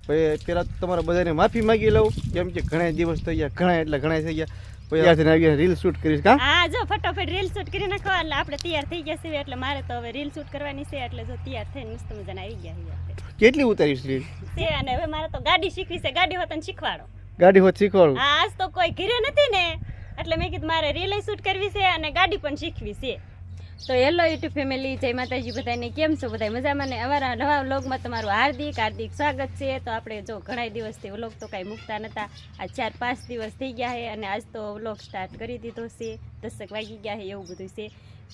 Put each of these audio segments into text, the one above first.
પેલા તો તમારા બધાને માફી માંગી લઉં, કેમ કે ઘણા દિવસ થઈ ગયા, ઘણા થઈ ગયા. પછી આવી રીલ શૂટ કરીશ કા? હા, જો ફટાફટ રીલ શૂટ કરી નાખો એટલે આપણે તૈયાર થઈ ગયા છીએ. એટલે મારે તો હવે રીલ શૂટ કરવાની છે, એટલે જો તૈયાર થઈને મસ્ત મજાના આવી ગયા છે. કેટલી ઉતારીશ રીલ છે? અને હવે મારે તો ગાડી શીખવી છે. ગાડી હોત શીખવાડો. ગાડી હોત શીખવાડું? હા, આજ તો કોઈ ઘરે નથી ને, એટલે મેં કીધું મારે રીલ શૂટ કરવી છે અને ગાડી પણ શીખવી છે. તો હેલો યુટ્યુબ ફેમિલી, જય માતાજી બધાને. કેમ છો બધા? મજામાં ને? અમારા નવા વ્લોગમાં તમારું હાર્દિક સ્વાગત છે. તો આપણે જો ઘણા દિવસથી વ્લોગ તો કાંઈ મૂકતા નહોતા. આજ 4-5 દિવસ થઈ ગયા છે અને આજ તો વ્લોગ સ્ટાર્ટ કરી દીધો છે. 10 વાગી ગયા છે એવું બધું છે.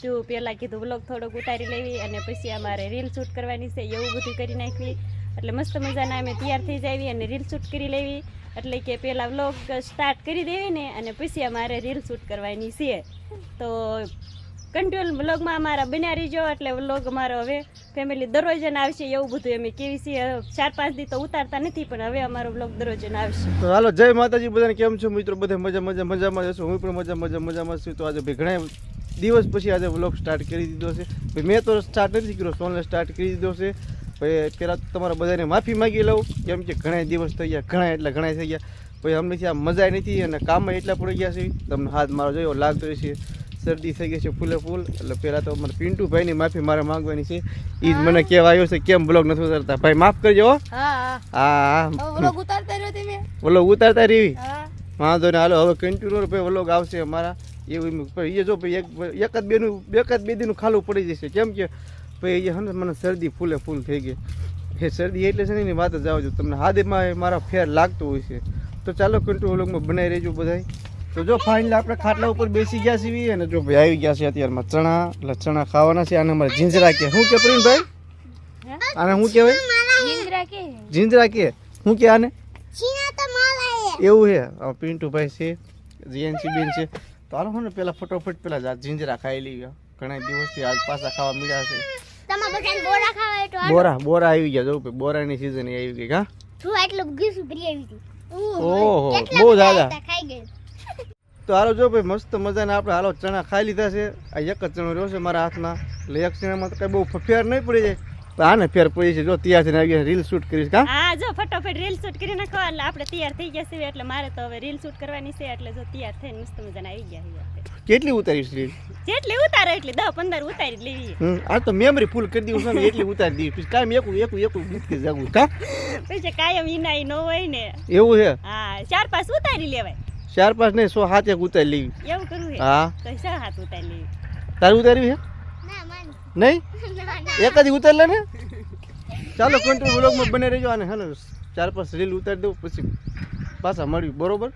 તો પહેલાં કીધું વ્લોગ થોડોક ઉતારી લેવી અને પછી અમારે રીલ શૂટ કરવાની છે, એવું બધું કરી નાખવી. એટલે મસ્ત મજાના અમે તૈયાર થઈ જાવી અને રીલ શૂટ કરી લેવી. એટલે કે પહેલાં વ્લોગ સ્ટાર્ટ કરી દેવી ને અને પછી અમારે રીલ શૂટ કરવાની છે. તો કન્ટિન્યુ વ્લોગમાં અમારા બન્યા રહીજો. એટલે વ્લોગ અમારો હવે ફેમિલી દરરોજ આવશે, એવું બધું અમે કેવી છીએ. 4-5 દી તો ઉતારતા નથી, પણ હવે અમારો વ્લોગ દરરોજ આવશે. તો હાલો, જય માતાજી બધાને. કેમ છો મિત્રો? બધા મજામાં જશો. હું પણ મજામાં છું. તો આજે ભાઈ ઘણા દિવસ પછી આજે વ્લોગ સ્ટાર્ટ કરી દીધો છે. ભાઈ મેં તો સ્ટાર્ટ નથી કર્યો, સોનલે સ્ટાર્ટ કરી દીધો છે. ભાઈ પહેલાં તો તમારા બધાને માફી માંગી લઉં, કેમ કે ઘણા દિવસ થઈ ગયા, ઘણા થઈ ગયા. ભાઈ અમનેથી આ મજા નથી અને કામમાં એટલા પડી ગયા છે. તમને હાથ મારો જોયો લાગતો છે, શરદી થઈ ગઈ છે ફૂલે ફૂલ. એટલે પહેલાં તો અમારે પિન્ટુભાઈની માફી મારે માંગવાની છે. એ જ મને કહેવા આવ્યો છે કેમ બ્લોગ નથી ઉતારતા. ભાઈ માફ કરજો. હા, વ્લોગ ઉતારતા રહેવી વાંધો ને. હાલો હવે કન્ટિન્યુ ભાઈ વ્લોગ આવશે અમારા. એવું એ જો ભાઈ એક બે દીનું ખાલું પડી જશે, કેમ કે ભાઈ એ મને શરદી ફૂલે ફૂલ થઈ ગઈ. એ શરદી એટલે છે ને એની વાત જ આવજો. તમને હાથમાં મારા ફેર લાગતો હોય છે. તો ચાલો કન્ટિન્યુ વ્લોગમાં બનાવી રહેજો બધા. તો જો ફાઇનલી આપણે ખાટલા ઉપર બેસી ગયા છીએ અને જો ભાઈ આવી ગયા છે અત્યારમાં ચણા. એટલે ચણા ખાવાના છે. આને અમારે જીંજરા કે શું કે પ્રવીણભાઈ? આને શું કહેવાય? જીંજરા કે શું કે આને? એવું છે. પિન્ટુભાઈ છે, જીએનસી બેન છે. તો હાલો ને પેલા ફટોફટ પેલા જીંજરા ખાઈ લઈએ. ઘણા દિવસથી આજ પાછા ખાવા મળ્યા છે. બોરા આવી ગયા. જો બોરાની સિઝન આવી ગઈ. હા, ઓહો, બહુ દાદા. તો હાલો જો ભાઈ મસ્ત મજાના આપણે હાલો ચણા ખાઈ લીધા છે. આ એક જ ચણો રહ્યો છે મારા હાથમાં. એટલે એક ચણામાં તો કઈ બહુ ફેર નહીં પડી જાય, તો આને ફેર પડી છે. જો તૈયાર થઈને આવી ગયા, રીલ શૂટ કરીશ કા? હા, જો ફટાફટ રીલ શૂટ કરી નાખો એટલે આપણે તૈયાર થઈ ગયા છીએ. એટલે મારે તો હવે રીલ શૂટ કરવાની છે. એટલે જો તૈયાર થઈને મસ્ત મજાના આવી ગયા છે. કેટલી ઉતારીશ રીલ? જેટલી ઉતારે એટલી 10-15 ઉતારી લેવી. આ તો મેમરી ફૂલ કરી દીધું છે, એટલી ઉતારી દીધી. પછી કાયમ એકું ગીત જાગું કા? પછી કાયમ ઈનાઈ ન હોય ને, એવું છે. હા, 4-5 ઉતારી લેવાય. 4-5 નહીં, 100 1 ઉતારી લેવી. એવું કરવું છે? હા, તો 100 ઉતારી લેવી. તારું ઉતાર્યું છે? નહીં, એક જ ઉતારી લે ને. ચાલો કન્ટિન્યુ વ્લોગમાં બને રહેજો. અને હેલો 4-5 રીલ ઉતારી દઉં પછી પાછા મળ્યું, બરોબર?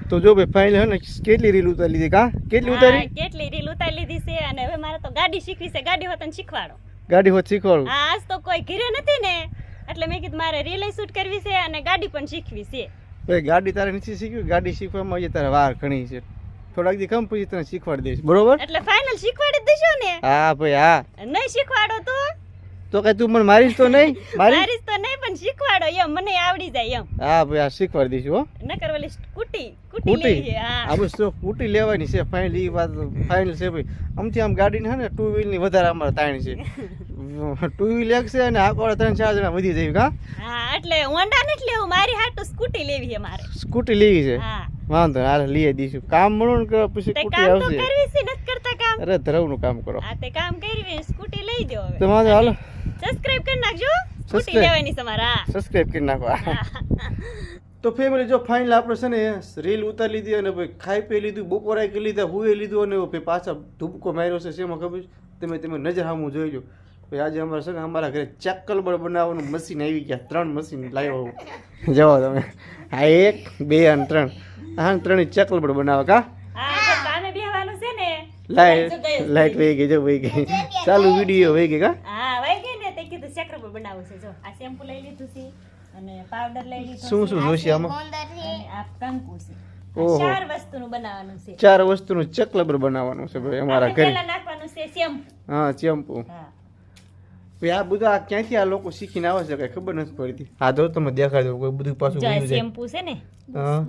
તો જો ભાઈ ફાઇનલ હે ને કેટલી રીલ ઉતારી લીધી કા? કેટલી ઉતારી? કેટલી રીલ ઉતારી લીધી છે. અને હવે મારે તો ગાડી શીખવી છે. ગાડી હોત શીખવાડો. ગાડી હોત શીખવાડું? હા, આજ તો કોઈ ઘરે નથી ને, એટલે મેં કીધું મારે રીલ શૂટ કરવી છે અને ગાડી પણ શીખવી છે. ભાઈ ગાડી તારે નથી શીખવી? ગાડી શીખવામાં એ તારે વાર ઘણી છે. થોડાક દી કમ પછી તને શીખવાડી દઈશ, બરોબર? એટલે ફાઇનલ શીખવાડી દેશો ને? હા ભાઈ, હા. નહીં શીખવાડો તો કઈ તું મને મારીશ તો નહીં? મારીશ તો નહીં, પણ શીખવાડો એમ મને આવડી જાય એમ. હા ભાઈ, આ શીખવાડી દઈશું હો. નકર ઓલી સ્કૂટી લેવી. હા, આ બસ તો સ્કૂટી લેવાની છે. ફાઇનલ એ વાત ફાઇનલ છે ભાઈ. આમથી આમ ગાડી ને 2 વ્હીલ ની વધારે અમારે તાણ છે. 2 વ્હીલ એક છે અને આખો 3-4 જણા વધી જાય કા? હા, એટલે હોન્ડા નથી લેવું, મારી હાટુ સ્કૂટી લેવી છે મારે. સ્કૂટી લેવી છે? હા, વાંધો હાલ લઈ દઈશું. કામ મળો ને કે પછી સ્કૂટી આવશે. કામ તો કરવી છે, નથી કરતા કામ? અરે ધરવનું કામ કરો. હા, તે કામ કરવી, સ્કૂટી લઈ દો હવે. તો વાંધો હાલો, સબસ્ક્રાઇબ કરી નાખજો. સ્કૂટી લેવાની છે મારા. સબસ્ક્રાઇબ કરી નાખો. તો ફેમિલી જો ફાઇનલ આપણે છે ને રીલ ઉતારી લીધી અને ભાઈ ખાઈ પી લીધું, બપોરાય કરી લીધા, હુએ લીધું અને ભાઈ પાછા ધૂપકો માર્યો છે. શેમાં ખબર? તમે નજર સામું જોઈ લો. ભાઈ આજે અમારે છે ને અમારા ઘરે ચક્કલબળ બનાવવાનું મશીન આવી ગયા. 3 મશીન લાવ્યો હું. જવો તમે. હા, 1 2 અને 3. હા, 3 ચક્કલબળ બનાવે કા? હા, કામે બેહવાનું છે ને. લાઈટ વહી ગઈ, જો વહી ગઈ. ચાલુ વિડીયો વહી ગઈ કા? હા, વહી ગઈ ને. તે કીધું ચક્કલબળ બનાવવું છે. જો આ શેમ્પુ લઈ લીધું છે અને પાવડર લઈ લીધો. શું જોઈશે આમાં? અને આ કંકુ છે. ઓહો, 4 વસ્તુનું બનાવવાનું છે. 4 વસ્તુનું ચકલબર બનાવવાનું છે ભાઈ અમારા ઘરે. પહેલા નાખવાનું છે શેમ્પુ. હા, શેમ્પુ. હા ભાઈ આ બધું આ ક્યાંથી આ લોકો શીખીને આવે છે કઈ ખબર નથી પડતી. હા, જો તમે દેખાડો કોઈ બધું પાછું જો ભૂલી જાય. શેમ્પુ છે ને, હા,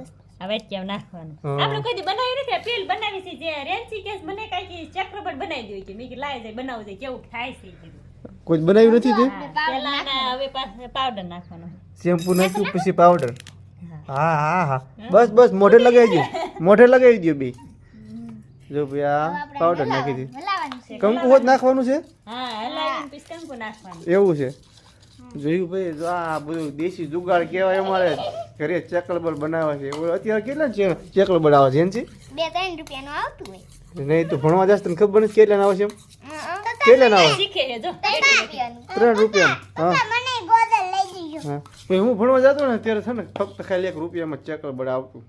હવે કેમ નાખવાનું. આપણે કોઈ દી બનાવી નથી, પેલ બનાવી છે. જે રેન્સી કેસ મને કાઈ ચક્રબળ બનાવી દઉં કે મેં કે લાય જાય બનાવું છે કેવું થાય છે. કોઈ બનાવ્યું નથી તે પેલા હવે પાવડર નાખવાનો શેમ્પુ નાખ્યું પછી પાવડર હા હા હા બસ બસ મોઢે લગાવી દો મોઢે લગાવી દો બે જો ભાઈ આ પાવડર નાખી દીધી કંકુ હોત નાખવાનું છે હા હલાવીને પછી કંકુ નાખવાનું એવું છે જોયું ભાઈ જો આ બધું દેશી જુગાડ કહેવાય અમારે ઘરે ચેકલબલ બનાવે છે ઓય અત્યારે કેટલા ચેકલબલ આવે છે એનથી 2-3 રૂપિયાનું આવતું હોય નહીં તો ભણવા જાસ તને ખબર નથી કેટલા આવે છે એમ કેટલા આવે શીખે છે જો 3 રૂપિયાનું 3 રૂપિયા હા મને ગોદલ લઈ દીજો હા પછી હું ભણવા જતો ને ત્યારે છે ને ફક્ત ખાલી 1 રૂપિયામાં ચેકલબલ આવતું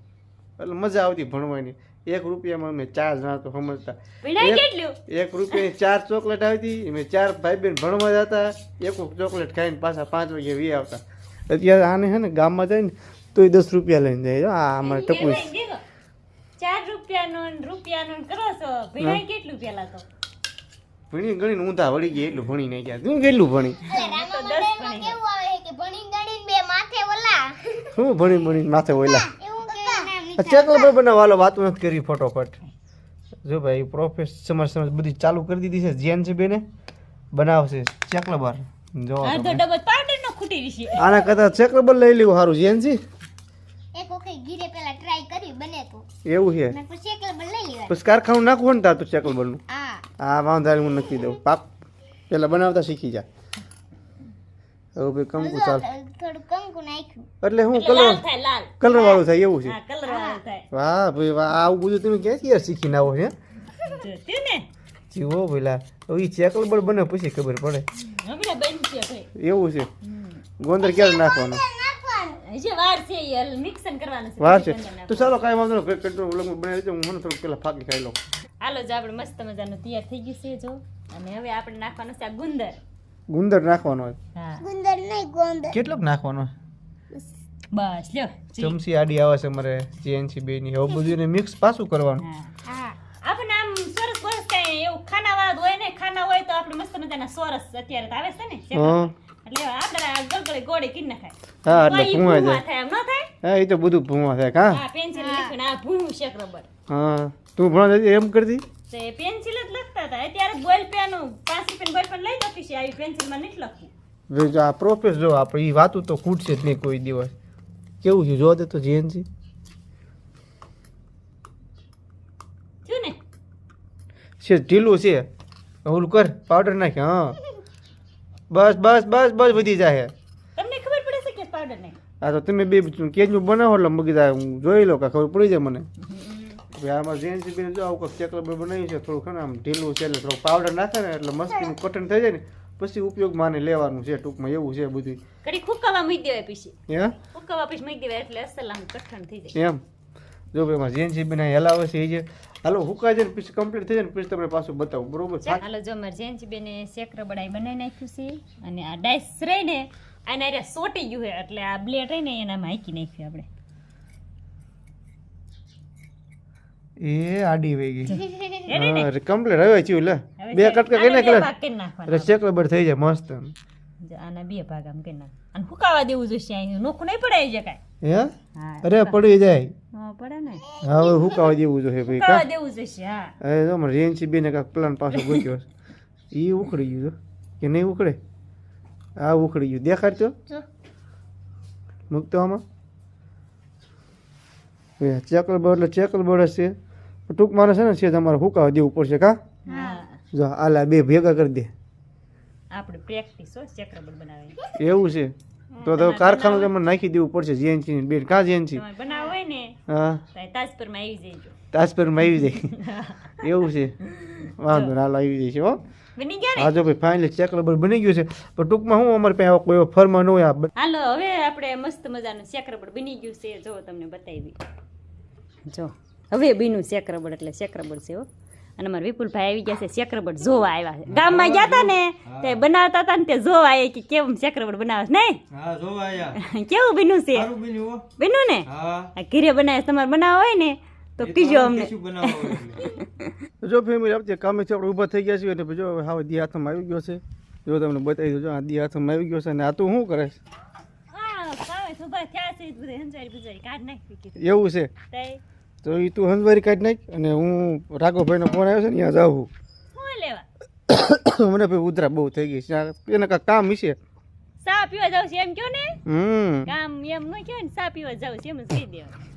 એટલે મજા આવતી ભણવાની 1 રૂપિયામાં અમે 4 જણા તો સમજતા ભીડાઈ કેટલું 1 રૂપિયાની 4 ચોકલેટ આવતી અમે 4 ભાઈ બેન ભણવા જતા એક ચોકલેટ ખાઈને પાછા 5 વાગે વી આવતા અત્યારે આને છે ને ગામમાં જાય ને તોય 10 રૂપિયા લઈને જાય જો આ અમારે ટપુ 4 રૂપિયાનું કરો છો ભીડાઈ કેટલું પેલા તો ભણી ગણીને ઊંધા વળી ગયા એટલું ભણી નહીં ગયા તું કેટલું ભણી રામા મંડળમાં કેવું આવે કે ભણી ગણીને બે માથે ઓલા શું ભણી ભણી માથે ઓયલા એવું કે નામ ચેકલબર બનાવવાનો વાતો નથી કરી ફટોફટ જો ભાઈ પ્રોફેસર સમજ બધી ચાલુ કરી દીધી છે જેન છે બેને બનાવશે ચેકલબર જો આ તો ડબલ પાવડર નો ખૂટી રહી છે આના કરતા ચેકલબર લઈ લેવું સારું જેન છે એક વખત ગીરે પેલા ટ્રાય કરી બને તો એવું છે ને પછી એકલા બન લઈ લેવા પછી કારખાનું નાખવું ને તાર તો ચેકલબરનું હા હા વાંધો નહીં હું નક્કી દઉં પાક પેલા બનાવતા શીખી જા હવે ભાઈ કંકુ ચાલ થોડું કંકુ નાખ્યું એટલે હું લાલ થાય લાલ કલર વાળું થાય એવું છે હા કલર વાળું થાય વાહ ભાઈ વાહ આવું બધું તમે ક્યાંથી યાર શીખીને આવો છે જોયું ને જીવો પેલા હવે ચેકલબર બને પછી ખબર પડે હમણાં બનશે ભાઈ એવું છે ગોંદર ક્યારે નાખવાનું હજી વાર છે યાર મિક્સન કરવાનું છે વાર છે પછી અંદર તો ચાલો કાંઈ વાંધો નહીં કંટ્રોલ વ્લોગ બનાવી દઉં હું મને થોડુંક પેલા ફાકી ખાઈ લઉં હાલો જો આપણે મસ્ત મજાનું તૈયાર થઈ ગયું છે જો અને હવે આપણે નાખવાનું છે આ ગુંદર ગુંદર નાખવાનો હોય હા ગુંદર નહીં ગોંદર કેટલોક નાખવાનો બસ લ્યો જી. ચમચી આડી આવે છે મારે જેનસી બે ની હવે બધું એને મિક્સ પાછું કરવાનું હા હા આપણે આમ સરસ બરસ કઈ એવું ખાનાવાળા હોય ને ખાના હોય તો આપણે મસ્ત મજાના સોરસ અત્યારે તો આવે છે ને હા એટલે આપણે આ ગળગળી ગોળી કીને નખાય હા તો એટલે ઈ ભૂંવા ભૂંવા જાય થાય એમ ન થાય હા એ તો બધું ભૂંવા થાય કા આ પેન્સિલ લખીને આ ભૂંવું શેક રબર હા તું ભણવા જતી એમ કરતી તે પેન્સિલ જ લખતા હતા અત્યારે બોલ પેન 5 રૂપિયાનું બોલ પેન લઈ જતી છે આવી પેન્સિલમાં નથી લખવું હવે જો આ પ્રોફેસ જો આપણે એ વાતું તો ખૂટશે જ નહીં કોઈ દિવસ કેવું છે જો દે તો જેનસી થયું ને છે ઢીલું છે ઓલું કર પાવડર નાખ હા બસ બસ બસ બસ વધી જાય તમને ખબર પડે છે કે પાવડર નહીં આ તો તમે બે કેજનું બનાવો એટલે મગી જાય હું જોઈ લો કે ખબર પડી જાય મને હવે આમાં જેનસી બેન જો આવું કંઈક ચેકલબર બનાવ્યું છે થોડું ખરું આમ ઢીલું છે એટલે થોડું પાવડર નાખે ને એટલે મસ્તીનું કટન થઈ જાય ને પછી ઉપયોગમાં આને લેવાનું છે ટૂંકમાં એવું છે બધું ઘડી ફૂંકાવા મૂકી દેવાય પછી હે ફૂંકાવા પછી મૂકી દેવાય એટલે અસલ આમ કઠણ થઈ જાય એમ જો ભાઈ એમાં જેનસી બેન હલાવે છે એ જે હાલો હુકાઈ જાય ને પછી કમ્પ્લીટ થઈ જાય ને પછી તમને પાછું બતાવું બરોબર હાલો જો અમારે જેન્સી બેને શેક રબડાઈ બનાવી નાખ્યું છે અને આ ડાઈસ રહી ને આને અરે સોટી ગયું છે એટલે આ બ્લેડ રહી ને એનામાં હાંકી નાખ્યું આપણે એ આડી વહી ગઈ રેડી ને? કમ્પ્લીટ હવે થયું લે હવે બે કટકા કઈ આના બે નાખે ભાગ કરી નાખવાના એટલે ચેકલબર થઈ જાય મસ્ત જો આના બે ભાગ આમ કરી નાખ અને ફૂંકાવા દેવું જોઈશે અહીં નોખું નહીં પડાય છે કાંઈ હે હા અરે પડી જાય હા પડે ને હવે હુકાવા જેવું જોઈએ ભાઈ ફૂંકાવા કા દેવું જોઈશે હા હવે જો મારે જેનસી બેને કાંક પ્લાન પાછો ગોત્યો એ ઉખડી ગયું જો કે નહીં ઉખડે આ ઉખડી ગયું દેખાડ તો જો મૂકતો આમાં ચેકલબર એટલે ચેકલબર જ છે ટૂંકમાં છે ને છે તમારે હુકાવા દેવું પડશે કા હા જો આલા બે ભેગા કરી દે આપણે પ્રેક્ટિસ હો શેક રબડ બનાવે એવું છે તો કારખાનું તમને નાખી દેવું પડશે જેનસી બેન કાં જેનસી તમારે બનાવ હોય ને હા તો તાજપુરમાં આવી જઈજો તાજપરમાં આવી જાય એવું છે વાંધો ના આવી જાય છે હો બની ગયા ને હા જો ભાઈ ફાઇનલી ચેકલબર બની ગયું છે પણ ટૂંકમાં હું અમારે પાસે કોઈ ફરમાં ન હોય આ હાલો હવે આપણે મસ્ત મજાનું શેક રબડ બની ગયું છે જો તમને બતાવી જો હવે બીનું શેક રબડ એટલે શેક રબડ છે હો અને અમારા વિપુલભાઈ આવી ગયા છે શેક રબડ જોવા આવ્યા છે ગામમાં ગયા હતા ને તે બનાવતા હતા ને તે જોવા આવ્યા કે કેવું શેક રબડ બનાવે છે નહીં હા જો આયા કેવું બીનું છે સારું બન્યું હો બીનું ને હા આ ઘીરે બનાવે તમારે બનાવવા હોય ને તો કીજો અમને જો ફેમિલી આપણે કામેથી આપણે ઊભા થઈ ગયા છીએ અને જો હવે હાવ દી હાથમાં આવી ગયો છે જો તમને બતાવી દઉં જો આ દી હાથમાં આવી ગયો છે અને આ તું શું કરે છે હા કામે સુભા થયા છે બધે હંજારી બુજારી કાઢ નાખી કીધું એવું છે તઈ તો એ તું હંજવારી કાઢી નાખ અને હું રાઘવભાઈનો ફોન આવ્યો છે ને ત્યાં જાઉં શું લેવા મને ભાઈ ઉધરા બહુ થઈ ગઈ છે એને કાંઈ કામ હશે. ચા પીવા જાવ છે એમ કયો ને, કામ એમ ન કયો ને, ચા પીવા જાવ છે એમ જ કહી દેવાનું.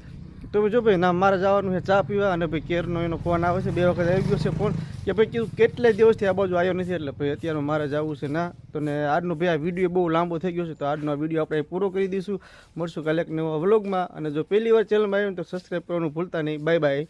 તો જો ભાઈ ના મારે જવાનું છે ચા પીવા, અને ભાઈ કેરનો એનો ફોન આવે છે, 2 વખત આવી ગયો છે ફોન કે ભાઈ કીધું કેટલાય દિવસથી આ બાજુ આવ્યો નથી, એટલે ભાઈ અત્યારે મારે જવું છે ના. તો ને આજનો ભાઈ આ વિડીયો બહુ લાંબો થઈ ગયો છે, તો આજનો આ વિડીયો આપણે પૂરો કરી દઈશું. મળશું કાલે એક નવા વ્લોગમાં, અને જો પહેલી વાર ચેનલમાં આવ્યું તો સબસ્ક્રાઈબ કરવાનું ભૂલતા નહીં. Bye bye.